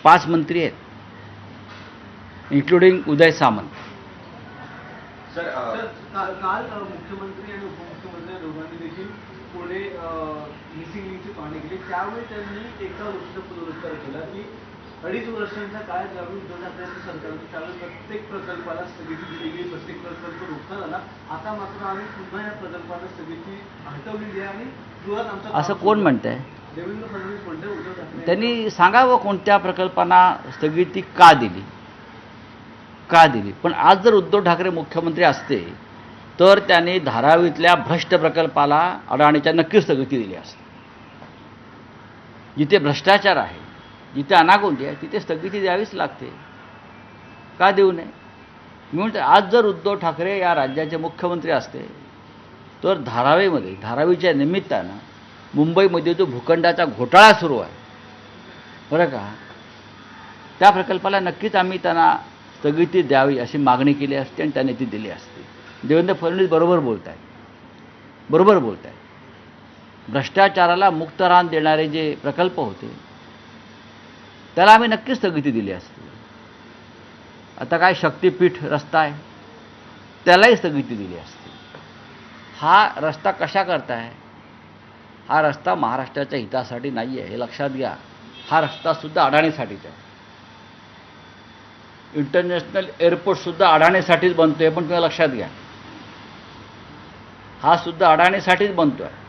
5 मंत्री आहेत, including Uday Samant. Sir काल मुख्यमंत्री आणि उपमुख्यमंत्री दोघांनी देखील पुणे मिसिंग लिंकची पाहणी केली. त्यावेळी त्यांनी एका गोष्टीचा पुनरुच्चार केला की 2.5 वर्षांच्या काळात ज्यावेळी उद्धव ठाकरेंचं सरकार त्यावेळी प्रत्येक प्रकल्पाला स्थगिती दिली गेली, प्रत्येक प्रकल्प रोखला झाला. आता मात्र आम्ही पुन्हा या प्रकल्पाला स्थगिती हटवलेली आहे आणि जोरात आमचा. असं कोण म्हणतंय? देवेंद्र फडणवीस म्हणते उद्धव ठाकरे. त्यांनी सांगावं कोणत्या प्रकल्पांना स्थगिती का दिली. पण आज जर उद्धव ठाकरे मुख्यमंत्री असते तर त्यांनी धारावीतल्या भ्रष्ट प्रकल्पाला अडाणीच्या नक्कीच स्थगिती दिली असते. जिथे भ्रष्टाचार आहे, जिथे अनागोंदी आहे, तिथे स्थगिती द्यावीच लागते. का देऊ नये? मी म्हणतो आज जर उद्धव ठाकरे या राज्याचे मुख्यमंत्री असते तर धारावीच्या निमित्तानं मुंबईमध्ये जो भूखंडाचा घोटाळा सुरू आहे बरं का, त्या प्रकल्पाला नक्कीच आम्ही त्यांना स्थगिती द्यावी अशी मागणी केली असते आणि त्यांनी ती दिली असते. देवेंद्र फडणवीस बरोबर बोलत आहेत. भ्रष्टाचाराला मुक्त रान देणारे जे प्रकल्प होते त्याला आम्ही नक्कीच स्थगिती दिली असते. आता काय शक्तीपीठ रस्ता आहे त्यालाही स्थगिती दिली असते. हा रस्ता कशा करताय? हा रस्ता महाराष्ट्राच्या हितासाठी नाही आहे, हे लक्षात घ्या. हा रस्तासुद्धा अडाणीसाठीच आहे. इंटरनॅशनल एअरपोर्टसुद्धा अडाणीसाठीच बनतो आहे, पण तुम्ही लक्षात घ्या हा सुद्धा अडाणीसाठीच बनतो आहे.